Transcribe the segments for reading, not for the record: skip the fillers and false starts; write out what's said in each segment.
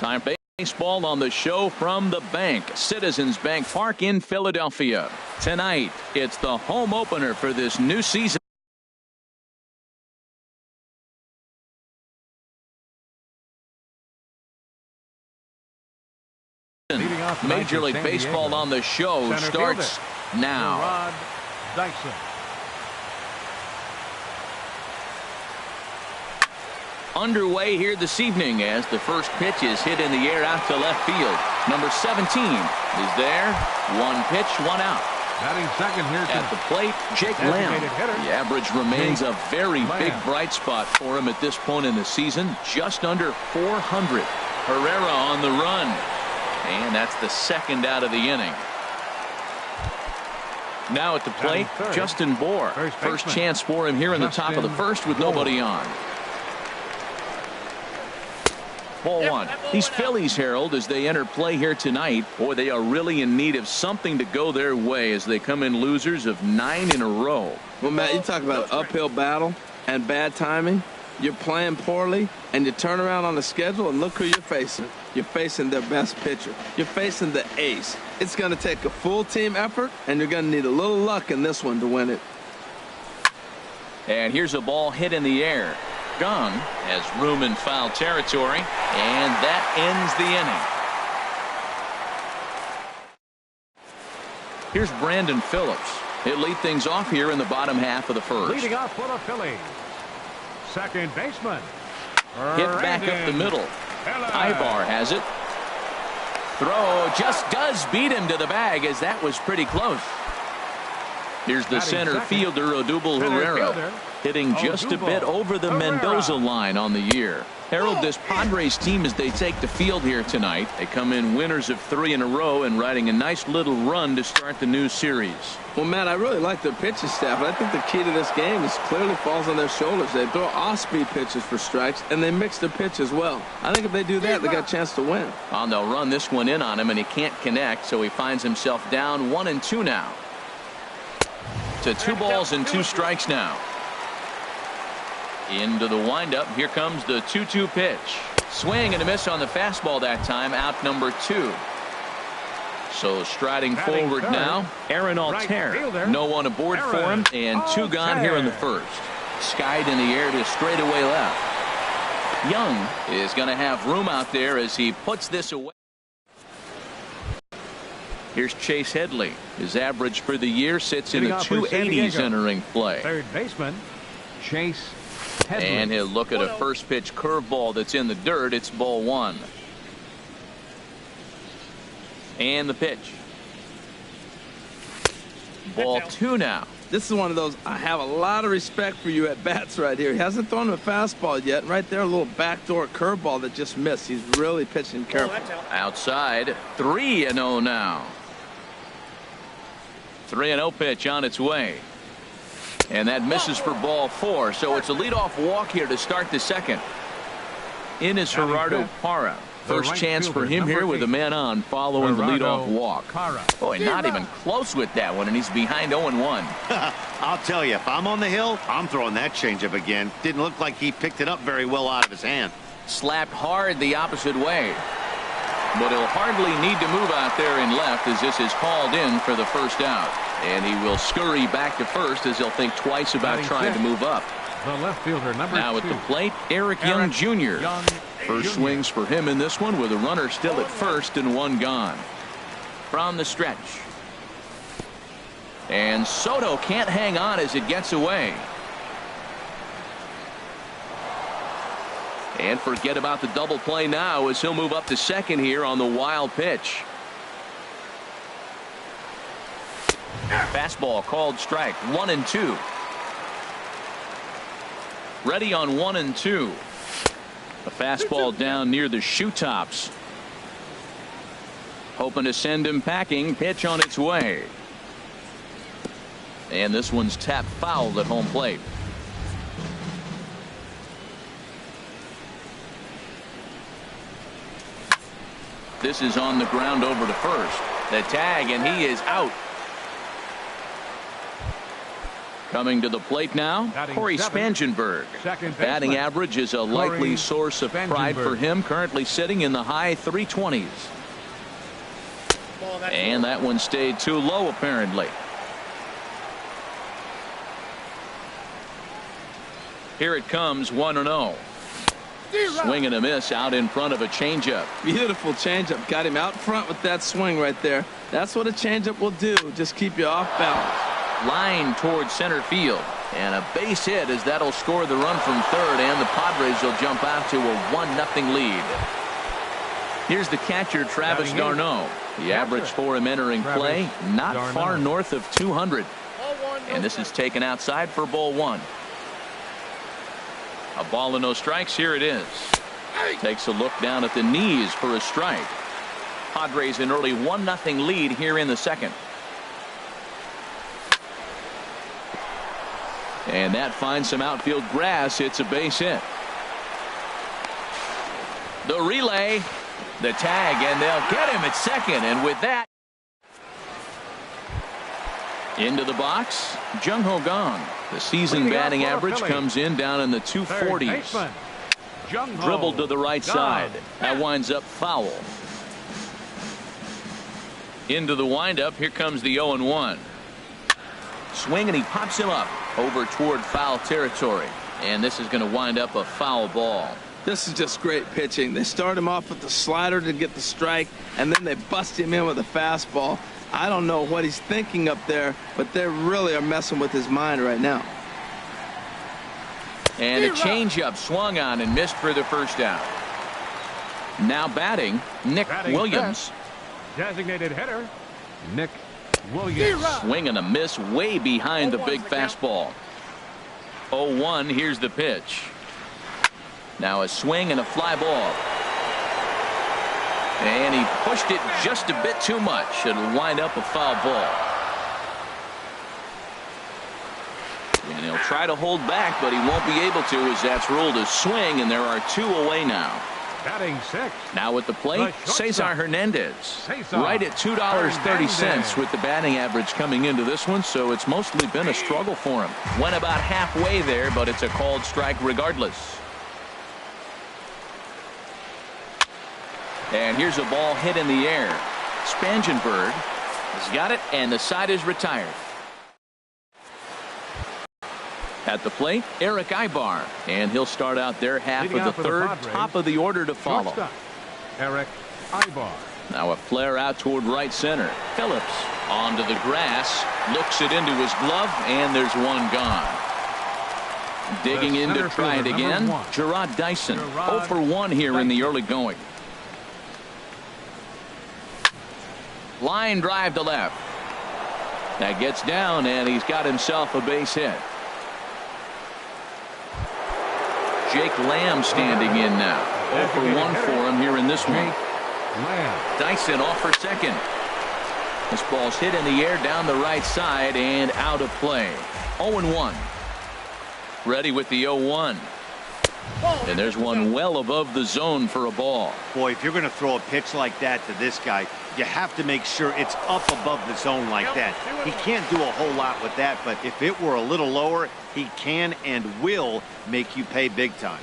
Time for baseball on the show from the bank, Citizens Bank Park in Philadelphia. Tonight, it's the home opener for this new season. Major League Baseball on the show starts now. Underway here this evening as the first pitch is hit in the air out to left field. Number 17 is there. One pitch, one out. Batting second here at the plate, Jake Lamb. The average remains a very big bright spot for him at this point in the season. Just under 400. Herrera on the run. And that's the second out of the inning. Now at the plate, Justin Bour. First chance for him here in the top of the first with nobody on. Ball one. These Phillies, Harold, as they enter play here tonight, boy, they are really in need of something to go their way as they come in losers of 9 in a row. Well, Matt, you talk about an uphill battle and bad timing. You're playing poorly, and you turn around on the schedule, and look who you're facing. You're facing their best pitcher. You're facing the ace. It's going to take a full team effort, and you're going to need a little luck in this one to win it. And here's a ball hit in the air. Gone has room in foul territory, and that ends the inning. Here's Brandon Phillips. He'll lead things off here in the bottom half of the first. Leading off for the Phillies, second baseman. Hit back up the middle. Ibar has it. Throw just does beat him to the bag as that was pretty close. Here's the center fielder, Odubel Herrera, hitting just a bit over the Mendoza line on the year. Harold, this Padres team, as they take the field here tonight, they come in winners of 3 in a row and riding a nice little run to start the new series. Well, Matt, I really like their pitching staff, but I think the key to this game is clearly falls on their shoulders. They throw off-speed pitches for strikes, and they mix their pitch as well. I think if they do that, they got a chance to win. Well, they'll run this one in on him, and he can't connect, so he finds himself down 1-2 now. To 2 balls and 2 strikes now. Into the windup. Here comes the 2-2 pitch. Swing and a miss on the fastball that time. Out number 2. So striding forward now, Aaron Altair. No one aboard for him, and 2 gone here in the first. Skied in the air to straightaway left. Young is going to have room out there as he puts this away. Here's Chase Headley. His average for the year sits in the 280s entering play. Third baseman, Chase Headley. And he'll look at a first pitch curveball that's in the dirt. It's ball 1. And the pitch. Ball 2 now. This is one of those, I have a lot of respect for you at bats right here. He hasn't thrown him a fastball yet. And right there, a little backdoor curveball that just missed. He's really pitching careful. Outside, 3-0 now. 3-0 pitch on its way. And that misses for ball 4. So it's a leadoff walk here to start the second. In is Gerardo Parra. First chance for him here with a man on following the leadoff walk. Boy, not even close with that one, and he's behind 0-1. I'll tell you, if I'm on the hill, I'm throwing that changeup again. Didn't look like he picked it up very well out of his hand. Slapped hard the opposite way. But he'll hardly need to move out there in left as this is called in for the first out. And he will scurry back to first as he'll think twice about trying to move up. The left fielder, number 2. Now at the plate, Eric Young Jr. First swings for him in this one with a runner still at first and 1 gone. From the stretch. And Soto can't hang on as it gets away. And forget about the double play now as he'll move up to second here on the wild pitch. Fastball called strike. 1-2. Ready on 1-2. A fastball down near the shoe tops. Hoping to send him packing. Pitch on its way. And this one's tapped foul at home plate. This is on the ground over to first. The tag, and he is out. Coming to the plate now, Batting Corey seven, Spangenberg. second Batting baseman, average is a likely Corey source of pride for Spangenberg. him, currently sitting in the high 320s. And that one stayed too low, apparently. Here it comes, 1-0. Swing and a miss out in front of a changeup. Beautiful changeup. Got him out front with that swing right there. That's what a changeup will do. Just keep you off balance. Line towards center field. And a base hit as that'll score the run from third, and the Padres will jump out to a 1-0 lead. Here's the catcher, Travis d'Arnaud. The average for him entering play, not far north of 200. And this is taken outside for ball one. A ball and no strikes. Here it is. Takes a look down at the knees for a strike. Padres an early 1-0 lead here in the second. And that finds some outfield grass. It's a base hit. The relay, the tag, and they'll get him at second. And with that, into the box, Jung-Ho Kang. The season batting average comes in down in the 240s. Dribbled to the right side. That winds up foul. Into the windup. Here comes the 0-1. Swing, and he pops him up over toward foul territory. And this is going to wind up a foul ball. This is just great pitching. They start him off with the slider to get the strike, and then they bust him in with a fastball. I don't know what he's thinking up there, but they really are messing with his mind right now. And a changeup swung on and missed for the first out. Now batting, Nick Williams. Designated hitter, Nick Williams. Swing and a miss way behind the big fastball. 0-1, here's the pitch. Now a swing and a fly ball. And he pushed it just a bit too much. It'll wind up a foul ball. And he'll try to hold back, but he won't be able to, as that's ruled a swing, and there are two away now. Batting six. Now at the plate, Cesar Hernandez. Right at $2.30 with the batting average coming into this one, so it's mostly been a struggle for him. Went about halfway there, but it's a called strike regardless. And here's a ball hit in the air. Spangenberg has got it, and the side is retired. At the plate, Eric Ibar, and he'll start out their half of the third, top of the order to follow. Shortstop, Eric Ibar. Now a flare out toward right center. Phillips onto the grass, looks it into his glove, and there's one gone. Digging in to try it again, Jarrod Dyson. 0 for 1 here in the early going. Line drive to left. That gets down, and he's got himself a base hit. Jake Lamb standing in now. 0 for 1 for him here in this one. Dyson off for second. This ball's hit in the air down the right side and out of play. 0-1. Ready with the 0-1. And there's one well above the zone for a ball. Boy, if you're going to throw a pitch like that to this guy, you have to make sure it's up above the zone like that. He can't do a whole lot with that, but if it were a little lower, he can and will make you pay big time.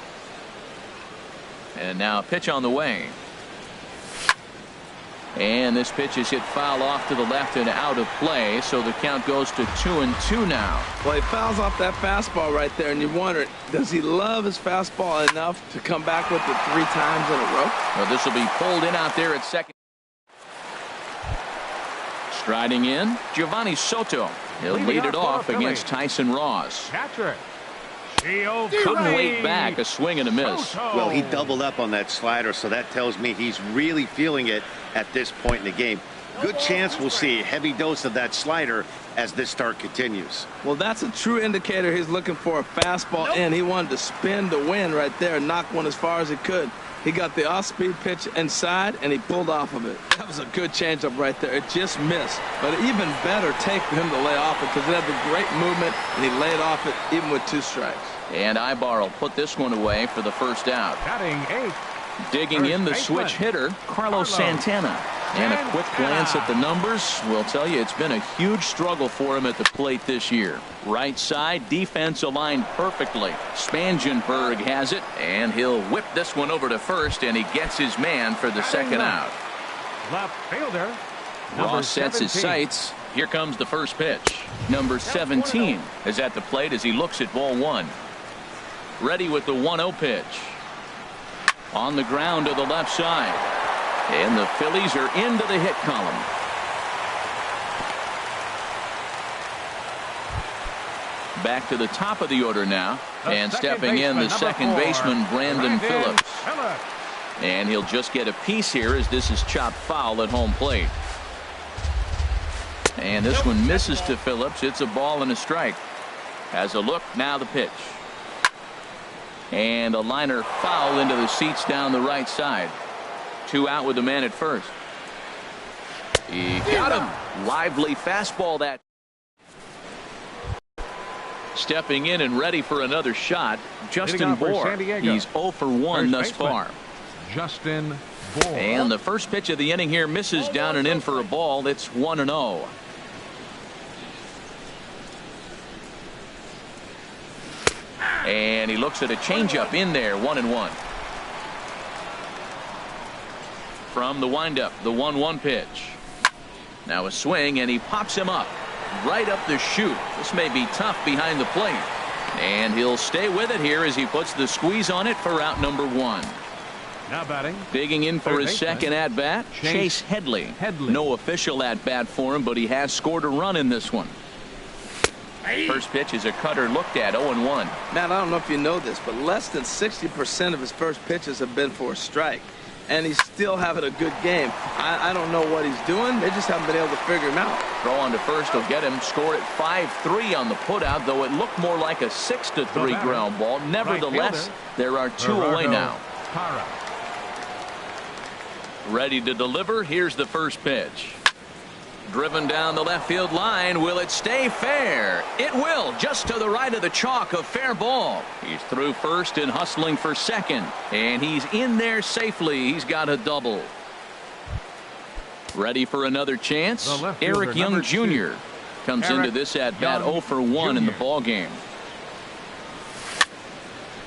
And now a pitch on the way. And this pitch is hit foul off to the left and out of play, so the count goes to 2-2 now. Well, he fouls off that fastball right there, and you wonder, does he love his fastball enough to come back with it 3 times in a row? Well, this will be pulled in out there at second. Striding in, Giovanni Soto. He'll lead it off against Tyson Ross. Catcher. Couldn't wait back. A swing and a miss. Well, he doubled up on that slider, so that tells me he's really feeling it at this point in the game. Good chance we'll see a heavy dose of that slider as this start continues. Well, that's a true indicator. He's looking for a fastball in. He wanted to spin to win right there and knock one as far as he could. He got the off-speed pitch inside, and he pulled off of it. That was a good changeup right there. It just missed. But an even better take for him to lay off it because it had the great movement, and he laid off it even with 2 strikes. And Ibar will put this one away for the first out. Batting 8. Digging in the switch hitter, Carlos Santana. And a quick glance at the numbers will tell you it's been a huge struggle for him at the plate this year. Right side, defense aligned perfectly. Spangenberg has it, and he'll whip this one over to first, and he gets his man for the second out. Left fielder. Ross sets his sights. Here comes the first pitch. Number 17 is at the plate as he looks at ball one. Ready with the 1-0 pitch. On the ground to the left side. And the Phillies are into the hit column. Back to the top of the order now. And stepping in, the second baseman, Brandon Phillips. And he'll just get a piece here as this is chopped foul at home plate. And this one misses to Phillips. It's a ball and a strike. Has a look, now the pitch. And a liner foul into the seats down the right side. 2 out with the man at first. He got him. Lively fastball that. Stepping in and ready for another shot, Justin Bohr. He's 0 for 1 thus far. Justin Bohr. And the first pitch of the inning here misses down and in for a ball. It's 1-0. And he looks at a changeup in there, 1-1. From the windup, the 1-1 pitch. Now a swing, and he pops him up right up the chute. This may be tough behind the plate. And he'll stay with it here as he puts the squeeze on it for out number 1. Now batting. Digging in for his second at-bat, Chase Headley. No official at-bat for him, but he has scored a run in this one. First pitch is a cutter looked at, 0-1. Matt, I don't know if you know this, but less than 60% of his first pitches have been for a strike. And he's still having a good game. I don't know what he's doing. They just haven't been able to figure him out. Throw on to first will get him. Score at 5-3 on the putout, though it looked more like a 6-3 ground ball. Nevertheless, there are 2 away now. Ready to deliver. Here's the first pitch. Driven down the left field line. Will it stay fair? It will. Just to the right of the chalk, a fair ball. He's through first and hustling for second. And he's in there safely. He's got a double. Ready for another chance? Eric Young Jr. comes into this at bat 0 for 1 in the ball game.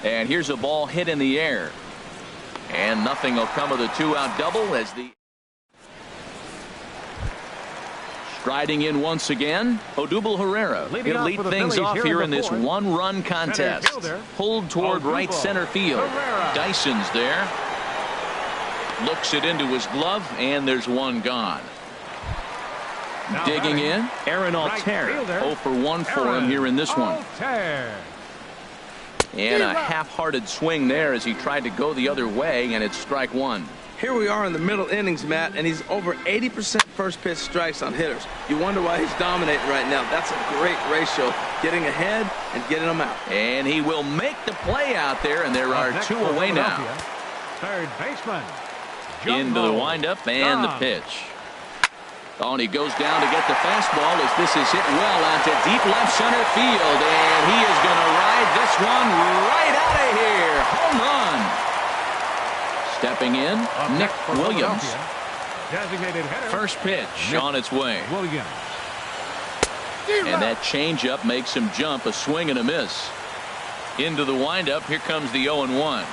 And here's a ball hit in the air. And nothing will come of the 2-out double as the striding in once again, Odubel Herrera. He'll lead things off here in this 1-run contest. Pulled toward right center field. Dyson's there. Looks it into his glove, and there's one gone. Digging in, Aaron Altair. 0 for 1 for him here in this one. And a half-hearted swing there as he tried to go the other way, and it's strike 1. Here we are in the middle innings, Matt, and he's over 80% first pitch strikes on hitters. You wonder why he's dominating right now. That's a great ratio, getting ahead and getting them out. And he will make the play out there, and there are 2 away now. Third baseman. Into the windup and the pitch. Oh, and he goes down to get the fastball as this is hit well out to deep left center field, and he is going to ride this one right out of here. Home run. Stepping in, Nick Williams. First pitch on its way. And that changeup makes him jump, a swing and a miss. Into the windup, here comes the 0-1.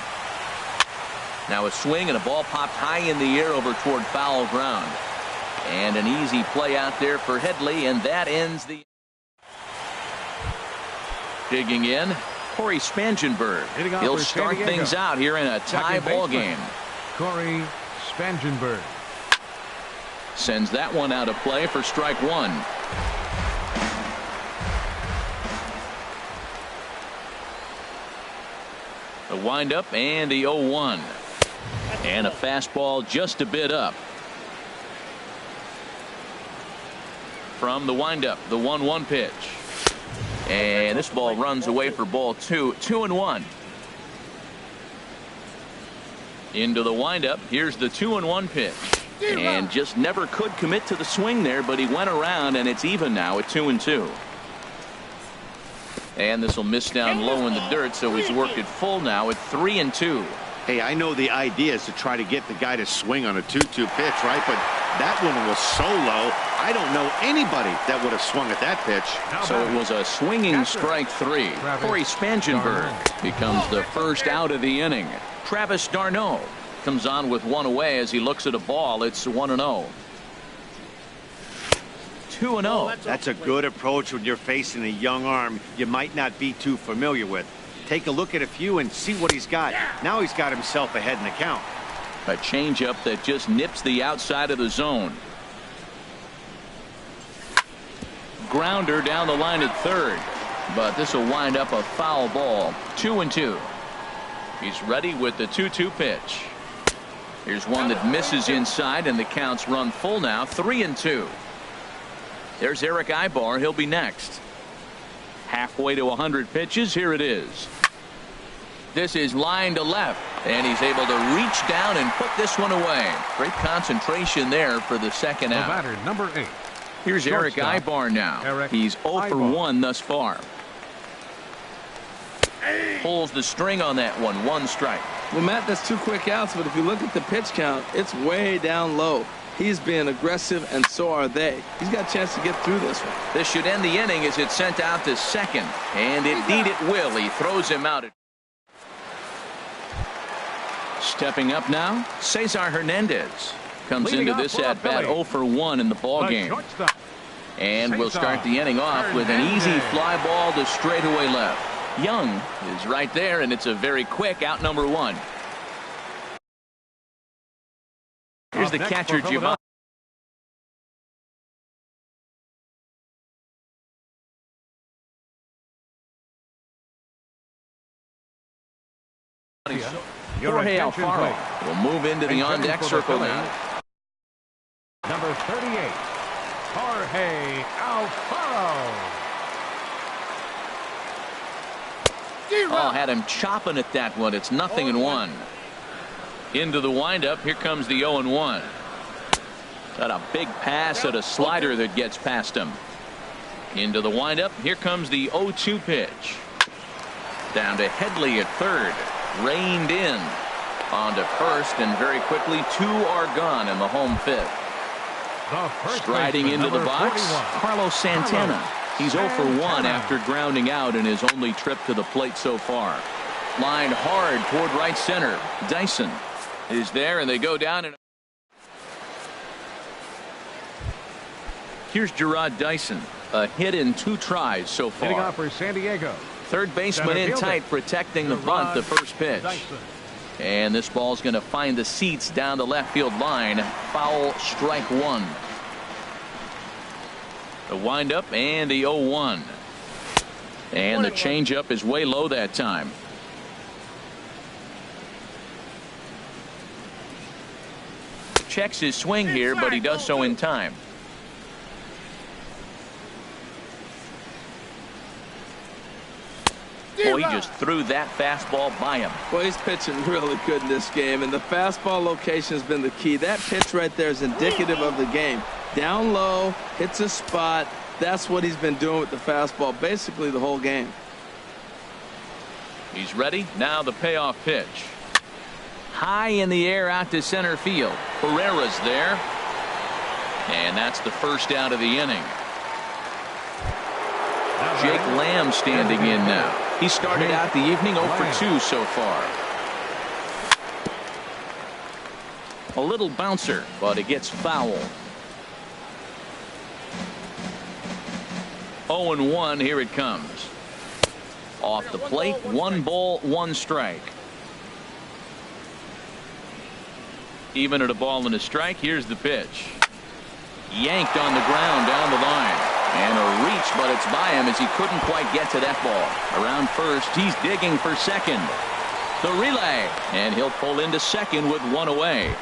Now a swing and a ball popped high in the air over toward foul ground. And an easy play out there for Headley, and that ends the. Digging in, Corey Spangenberg. He'll start things out here in a tie ball game. Corey Spangenberg sends that one out of play for strike 1. The windup and the 0-1. And a fastball just a bit up. From the windup, the 1-1 pitch. And this ball runs away for ball 2. 2-1. Into the windup. Here's the 2-1 pitch. And just never could commit to the swing there, but he went around, and it's even now at 2-2. And this will miss down low in the dirt, so he's worked it full now at 3-2. Hey, I know the idea is to try to get the guy to swing on a 2-2 pitch, right? But That one was so low, I don't know anybody that would have swung at that pitch. So it was a swinging strike 3. Corey Spangenberg becomes the first out of the inning. Travis d'Arnaud comes on with one away as he looks at a ball. It's 1-0. 2-0. That's a good approach when you're facing a young arm you might not be too familiar with. Take a look at a few and see what he's got. Now he's got himself ahead in the count. A changeup that just nips the outside of the zone. Grounder down the line at third, but this will wind up a foul ball. 2-2. He's ready with the 2-2 pitch. Here's one that misses inside, and the count's run full now. 3-2. There's Eric Ibar. He'll be next. Halfway to 100 pitches. Here it is. This is line to left, and he's able to reach down and put this one away. Great concentration there for the second out. Batter, number 8. Here's Eric Ibar now. He's 0 for 1 thus far. Pulls the string on that one. 1 strike. Well, Matt, that's 2 quick outs, but if you look at the pitch count, it's way down low. He's being aggressive, and so are they. He's got a chance to get through this one. This should end the inning as it's sent out to second, and indeed it will. He throws him out. Stepping up now, Cesar Hernandez comes into this at bat 0 for 1 in the ball game. And we'll start the inning off with an easy fly ball to straightaway left. Young is right there, and it's a very quick out number 1. Here's the catcher, Giovanni. Jorge Alfaro will move into the on-deck circle now. Number 38, Jorge Alfaro. Oh, had him chopping at that one. It's 0-1. Into the windup. Here comes the 0-1. Got a big pass at a slider that gets past him. Into the windup. Here comes the 0-2 pitch. Down to Headley at third. Reined in. On to first, and very quickly 2 are gone in the home fifth. Striding into the box, Carlos Santana. He's 0 for 1 after grounding out in his only trip to the plate so far. Lined hard toward right center. Dyson is there, and they go down. And here's Gerard Dyson. A hit in 2 tries so far. Hitting off for San Diego. Third baseman in tight, protecting the bunt, the first pitch. And this ball's going to find the seats down the left field line. Foul, strike 1. The windup and the 0-1. And the changeup is way low that time. Checks his swing here, but he does so in time. Boy, he just threw that fastball by him. Well, he's pitching really good in this game, and the fastball location has been the key. That pitch right there is indicative of the game. Down low, hits a spot. That's what he's been doing with the fastball basically the whole game. He's ready. Now the payoff pitch. High in the air out to center field. Pereira's there. And that's the first out of the inning. Jake Lamb standing in now. He started out the evening 0 for 2 so far. A little bouncer, but it gets foul. 0-1, here it comes. Off the plate, 1 ball, 1 strike. Even at a ball and a strike, here's the pitch. Yanked on the ground down the line. And a reach, but it's by him as he couldn't quite get to that ball. Around first, he's digging for second. The relay, and he'll pull into second with 1 away.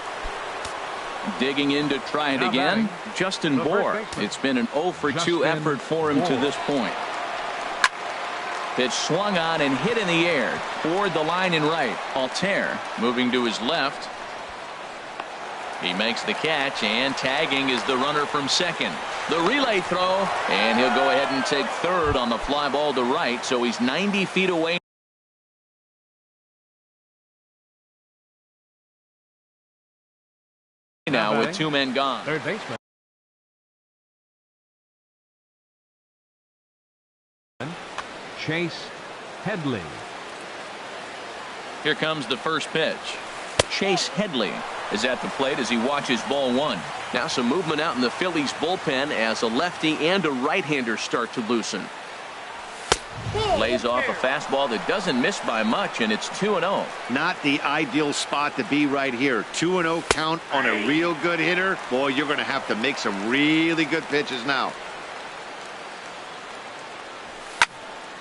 Digging in to try it again, Justin Bour. It's been an 0 for 2 effort for him to this point. Pitch swung on and hit in the air toward the line and right. Altair moving to his left. He makes the catch, and tagging is the runner from second. The relay throw, and he'll go ahead and take third on the fly ball to right, so he's 90 feet away now with batting. with 2 men gone. Third baseman. Chase Headley. Here comes the first pitch. Chase Headley is at the plate as he watches ball 1. Now some movement out in the Phillies bullpen as a lefty and a right-hander start to loosen. Lays off a fastball that doesn't miss by much, and it's 2-0. Not the ideal spot to be right here. 2-0 count on a real good hitter. Boy, you're going to have to make some really good pitches now.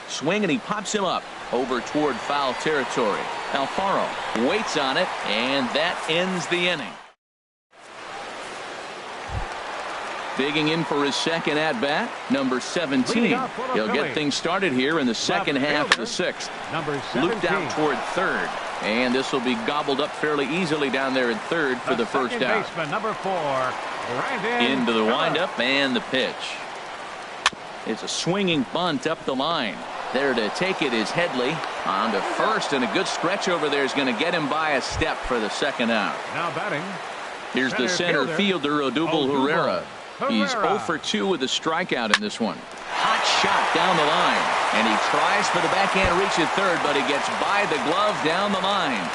Swing, and he pops him up over toward foul territory. Alfaro waits on it, and that ends the inning. Digging in for his second at-bat, number 17. He'll get things started here in the second half of the 6th. Number 17. Looped out toward third, and this will be gobbled up fairly easily down there in third for the first out. Baseman, number 4, Brandon Into the Miller. windup and the pitch. It's a swinging bunt up the line. There to take it is Headley on to first, and a good stretch over there is going to get him by a step for the second out. Now batting. Here's the center fielder, Odubel Herrera. He's 0 for 2 with a strikeout in this one. Hot shot down the line, and he tries for the backhand reach at third, but he gets by the glove down the line.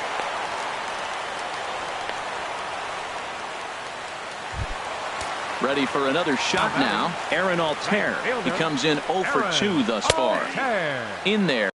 Ready for another shot now. Aaron Altair. He comes in 0 for 2 thus far. In there.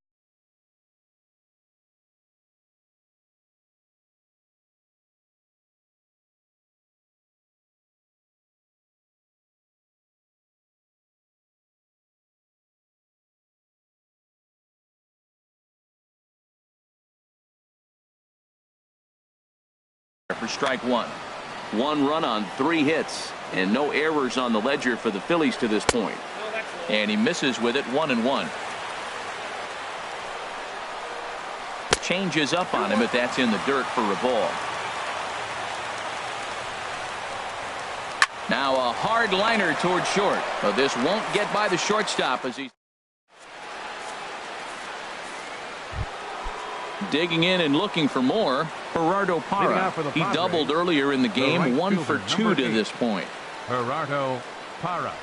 For strike 1. 1 run on 3 hits, and no errors on the ledger for the Phillies to this point. And he misses with it, 1-1. Changes up on him, but that's in the dirt for a ball. Now a hard liner toward short, but this won't get by the shortstop as he's digging in and looking for more. Gerardo Parra. He doubled earlier in the game. 1 for 2 to this point. Gerardo Parra.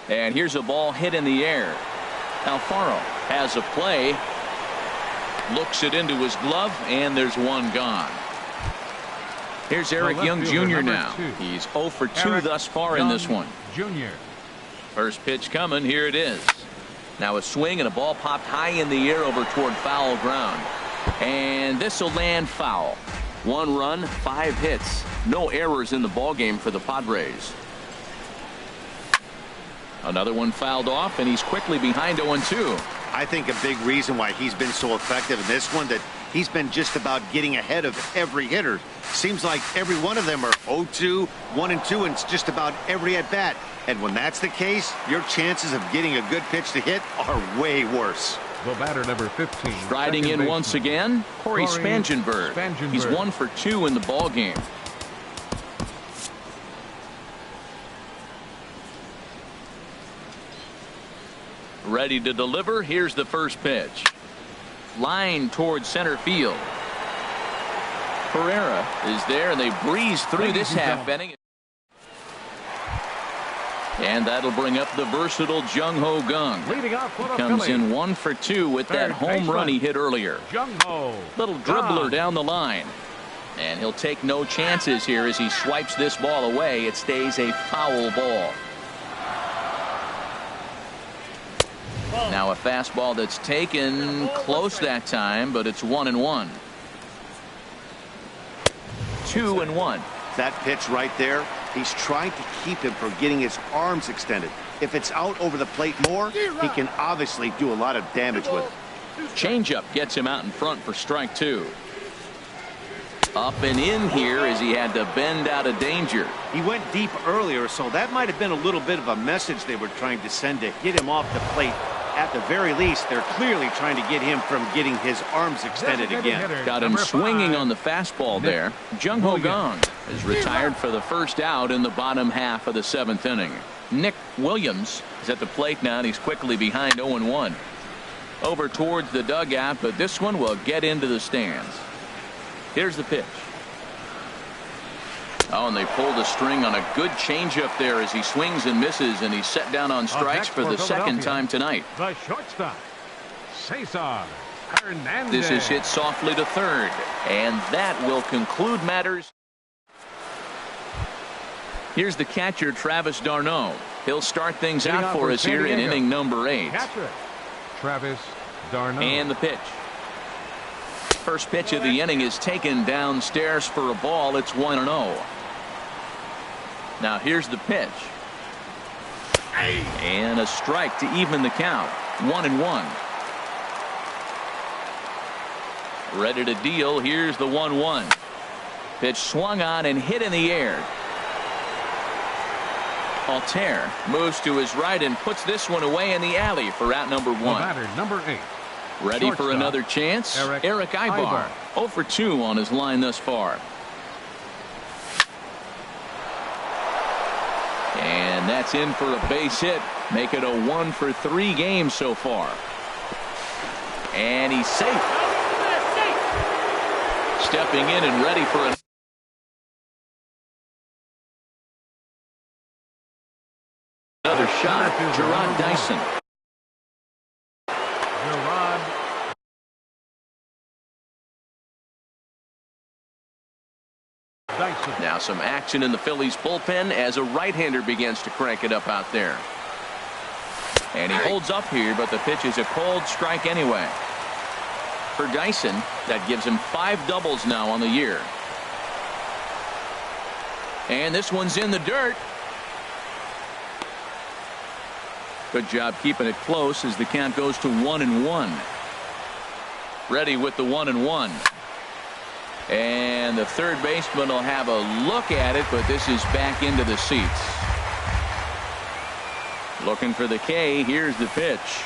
And here's a ball hit in the air. Alfaro has a play. Looks it into his glove, and there's 1 gone. Here's Eric Young Jr. now. He's 0 for 2 thus far in this one. Jr. First pitch coming. Here it is. Now a swing and a ball popped high in the air over toward foul ground. And this will land foul. 1 run, 5 hits. No errors in the ballgame for the Padres. Another one fouled off, and he's quickly behind 0-2. I think a big reason why he's been so effective in this one, that he's been just about getting ahead of every hitter. Seems like every one of them are 0-2, 1-2, and it's just about every at-bat. And when that's the case, your chances of getting a good pitch to hit are way worse. The batter, number 15. Striding in once again, Corey Spangenberg. He's 1 for 2 in the ball game. Ready to deliver. Here's the first pitch. Line towards center field. Pereira is there, and they breeze through this half inning. And that'll bring up the versatile Jung-Ho Kang. He comes in 1 for 2 with that home run he hit earlier. Little dribbler down the line. And he'll take no chances here as he swipes this ball away. It stays a foul ball. Now a fastball that's taken close that time, but it's 1-1. 2-1. That pitch right there, he's trying to keep him from getting his arms extended. If it's out over the plate more, he can obviously do a lot of damage with it. Changeup gets him out in front for strike 2. Up and in here as he had to bend out of danger. He went deep earlier, so that might have been a little bit of a message they were trying to send to get him off the plate. At the very least, they're clearly trying to get him from getting his arms extended again. Got him swinging on the fastball there. Jung-Ho Kang is retired for the first out in the bottom half of the 7th inning. Nick Williams is at the plate now, and he's quickly behind 0-1. Over towards the dugout, but this one will get into the stands. Here's the pitch. Oh, and they pulled a string on a good changeup there as he swings and misses, and he's set down on strikes for the second time tonight. The shortstop, Cesar Hernandez. This is hit softly to third, and that will conclude matters. Here's the catcher, Travis d'Arnaud. He'll start things out for us here in inning number 8. Catcher, Travis d'Arnaud. And the pitch. First pitch of the inning is taken downstairs for a ball. It's 1-0. Now here's the pitch. And a strike to even the count. 1-1. Ready to deal. Here's the 1-1. Pitch swung on and hit in the air. Altair moves to his right and puts this one away in the alley for out number 1. Batter, number 8. Ready Shortstop, for another chance? Eric Ibar. 0 for 2 on his line thus far. And that's in for a base hit. Make it a 1 for 3 game so far. And he's safe. Stepping in and ready for another shot. Gerard Dyson. Now some action in the Phillies bullpen as a right-hander begins to crank it up out there. And he holds up here, but the pitch is a cold strike anyway. For Dyson, that gives him 5 doubles now on the year. And this one's in the dirt. Good job keeping it close as the count goes to 1-1. Ready with the 1-1. And the third baseman will have a look at it, but this is back into the seats. Looking for the K. Here's the pitch.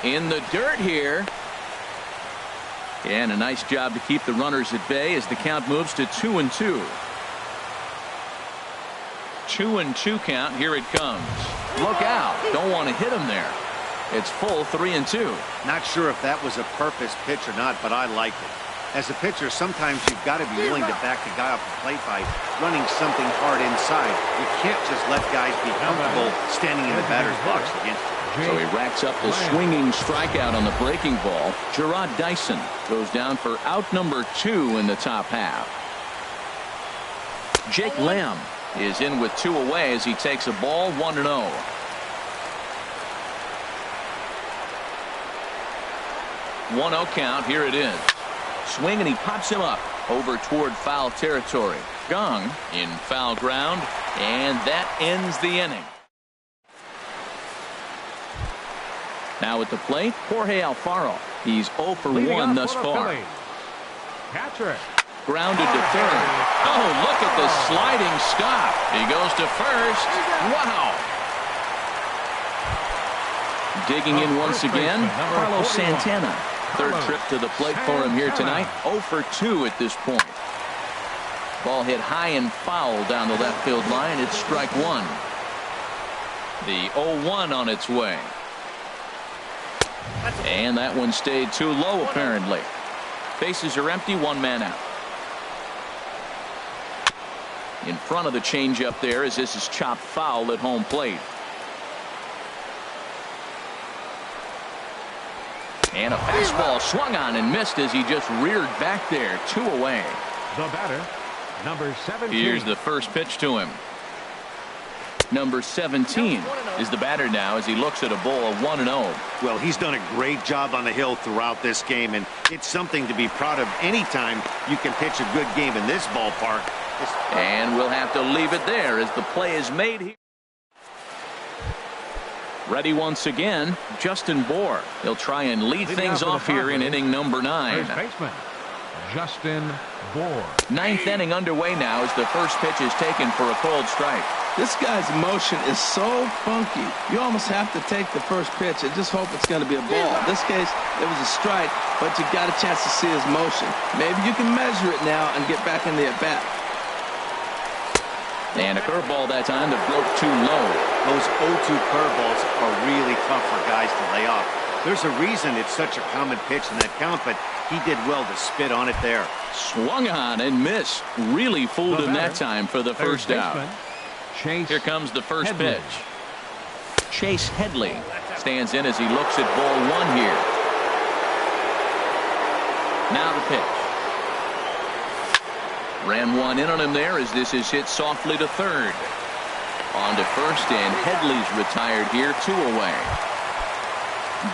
In the dirt here. And a nice job to keep the runners at bay as the count moves to 2-2. 2-2 count. Here it comes. Look out. Don't want to hit him there. It's full 3-2. Not sure if that was a purpose pitch or not, but I like it. As a pitcher, sometimes you've got to be willing to back the guy off the plate by running something hard inside. You can't just let guys be comfortable standing in the batter's box against you. So he racks up the swinging strikeout on the breaking ball. Gerard Dyson goes down for out number 2 in the top half. Jake Lamb is in with 2 away as he takes a ball 1-0. 1-0 count. Here it is. Swing and he pops him up over toward foul territory. Gong in foul ground, and that ends the inning. Now at the plate, Jorge Alfaro. He's 0 for 1 thus far. Catcher. Grounded to third. Oh, look at the sliding stop. He goes to first. Wow. Digging in once again, Carlos Santana. Third trip to the plate for him here tonight. 0 for 2 at this point. Ball hit high and foul down the left field line. It's strike 1. The 0-1 on its way. And that one stayed too low apparently. Bases are empty, 1 man out. In front of the changeup there as this is chopped foul at home plate. And a fastball swung on and missed as he just reared back there. 2 away. The batter, number 17. Here's the first pitch to him. Number 17 is the batter now as he looks at a ball of 1-0. Well, he's done a great job on the hill throughout this game, and it's something to be proud of anytime you can pitch a good game in this ballpark. And we'll have to leave it there as the play is made here. Ready once again, Justin Bour. He'll try and lead things off here in inning number 9. First baseman, Justin Bour. 9th inning underway now as the first pitch is taken for a cold strike. This guy's motion is so funky. You almost have to take the first pitch and just hope it's going to be a ball. In this case, it was a strike, but you got a chance to see his motion. Maybe you can measure it now and get back in the at-bat. And a curveball that time that broke too low. Those 0-2 curveballs are really tough for guys to lay off. There's a reason it's such a common pitch in that count, but he did well to spit on it there. Swung on and missed. Really fooled him that time for the first out. Here comes the first pitch. Chase Headley stands in as he looks at ball one here. Now the pitch. Ran one in on him there as this is hit softly to third. On to first, and Headley's retired here, 2 away.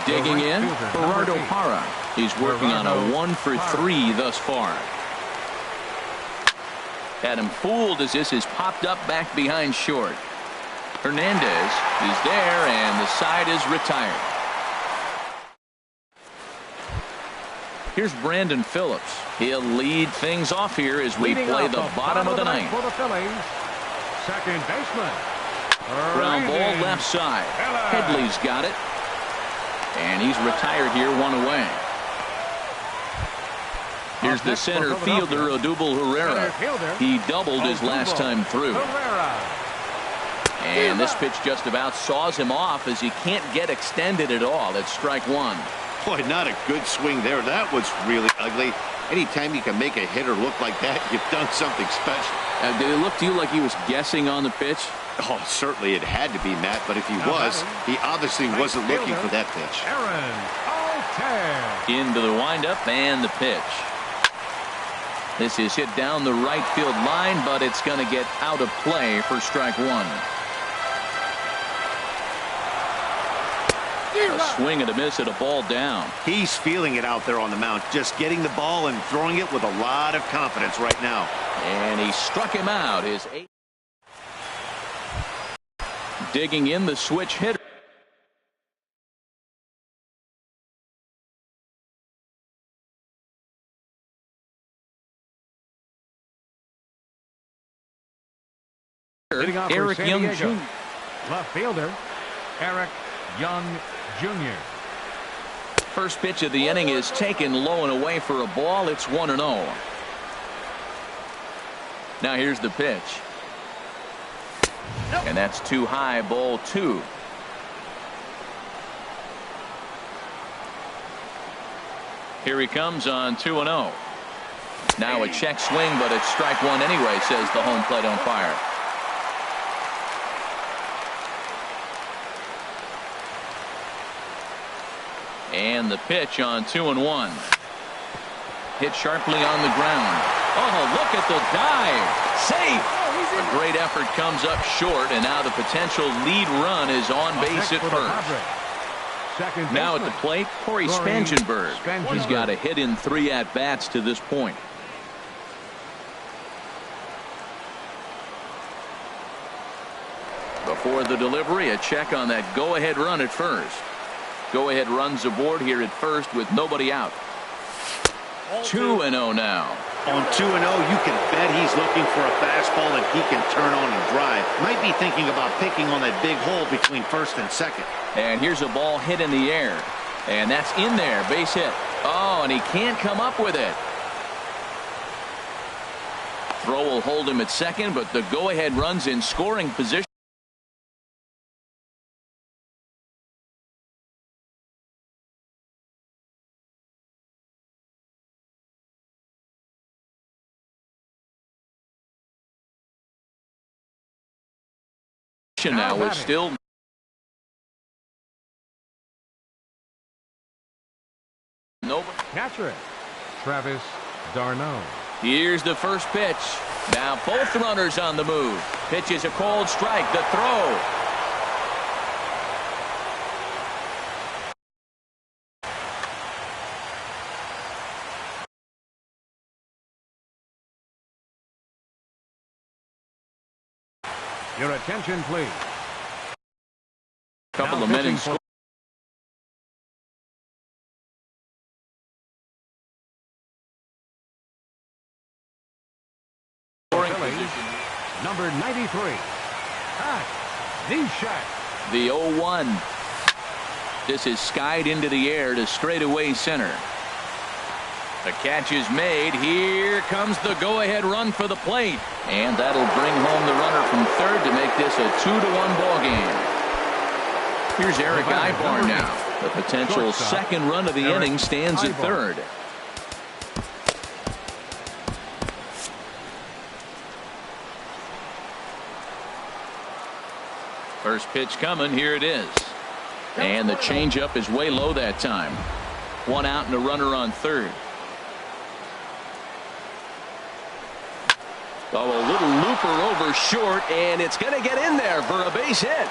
Digging in, Gerardo Parra. He's working on a 1 for 3 thus far. Had him fooled as this is popped up back behind short. Hernandez is there, and the side is retired. Here's Brandon Phillips. He'll lead things off here as we play the bottom of the ninth. For the Phillies, second baseman. Ground ball left side. Headley's got it. And he's retired here, 1 away. Here's the center fielder, Odubel Herrera. He doubled his last time through. And this pitch just about saws him off as he can't get extended at all. It's strike 1. Boy, not a good swing there. That was really ugly. Anytime you can make a hitter look like that, you've done something special. Did it look to you like he was guessing on the pitch? Oh, certainly it had to be, Matt, but if he was, he obviously wasn't looking for that pitch. Into the windup and the pitch. This is hit down the right field line, but it's going to get out of play for strike 1. A swing and a miss at a ball down. He's feeling it out there on the mound, just getting the ball and throwing it with a lot of confidence right now. And he struck him out. His 8th. Digging in the switch hitter. Eric Young Jr. Left fielder, Eric Young Jr. First pitch of the inning is taken low and away for a ball. It's 1-0. Now here's the pitch. And that's too high, ball 2. Here he comes on 2-0. Now a check swing, but it's strike 1 anyway, says the home plate umpire. And the pitch on 2-1. Hit sharply on the ground. Oh, look at the dive. Safe. A great effort comes up short, and now the potential lead run is on base at first. Now at the plate, Corey Spangenberg. He's got a hit in 3 at-bats to this point. Before the delivery, a check on that go-ahead run at first. Go-ahead runs aboard here at first with nobody out. 2-0 now. On 2-0, you can bet he's looking for a fastball that he can turn on and drive. Might be thinking about picking on that big hole between first and second. And here's a ball hit in the air. And that's in there, base hit. Oh, and he can't come up with it. Throw will hold him at second, but the go-ahead run's in scoring position. Now it's still nobody. Catcher, Travis d'Arnaud. Here's the first pitch. Now both runners on the move. Pitch is a cold strike. The throw. Your attention, please. Couple of men in scoring position. Number 93. The 0-1. This is skied into the air to straightaway center. The catch is made. Here comes the go-ahead run for the plate. And that'll bring home the runner from third to make this a 2-1 ball game. Here's Eric Ibar now. The potential second run of the inning stands at third. First pitch coming. Here it is. And the changeup is way low that time. One out and a runner on third. Oh, a little looper over short, and it's going to get in there for a base hit.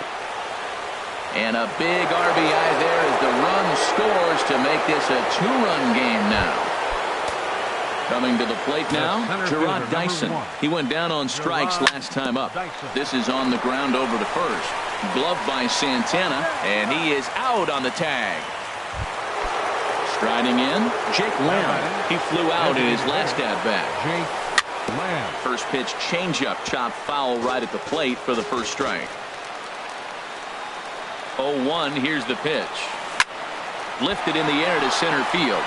And a big RBI there as the run scores to make this a two-run game now. Coming to the plate now, Joehl98. He went down on strikes last time up. This is on the ground over to first. Glove by Santana, and he is out on the tag. Striding in, Jake Lamb. He flew out in his last at-bat. First pitch changeup chopped foul right at the plate for the first strike. 0-1. Here's the pitch. Lifted in the air to center field.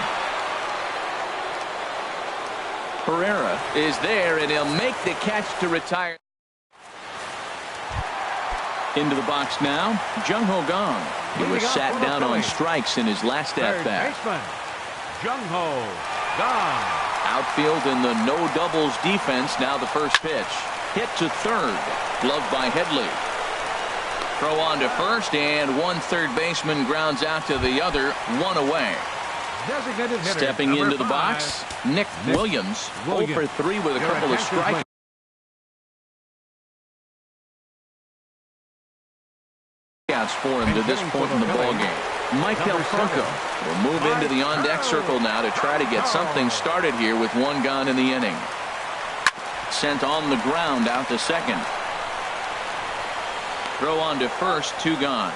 Pereira is there, and he'll make the catch to retire. Into the box now, Joehl Gong. He was sat down on strikes in his last at-bat. Joehl Gong. Outfield in the no doubles defense. Now the first pitch. Hit to third. Glove by Headley. Throw on to first, and one third baseman grounds out to the other. One away. Stepping into the box, Nick Williams. 0 for 3 with a couple of strikes. For him to this point in the ballgame. Mike Del Franco will move into the on-deck circle now to try to get something started here with one gone in the inning. Sent on the ground out to second. Throw on to first, 2 gone.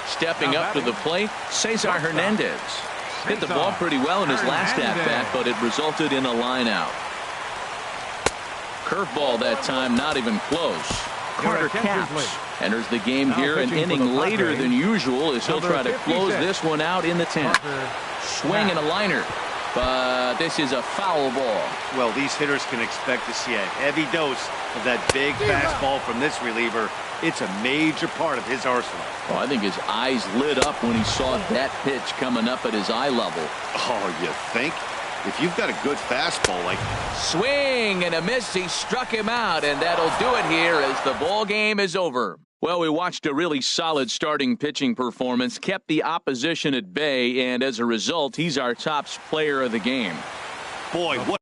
Stepping up to the plate, Cesar Hernandez. Hit the ball pretty well in his last at-bat, but it resulted in a line out. Curveball that time, not even close. Carter Capps enters the game here an inning later than usual as he'll try to close this one out in the 10th. Swing and a liner, but this is a foul ball. Well, these hitters can expect to see a heavy dose of that big fastball from this reliever. It's a major part of his arsenal. Oh, I think his eyes lit up when he saw that pitch coming up at his eye level. Oh, you think? If you've got a good fastball like... Swing and a miss. He struck him out, and that'll do it here as the ball game is over. Well, we watched a really solid starting pitching performance, kept the opposition at bay, and as a result, he's our top player of the game. Boy, what...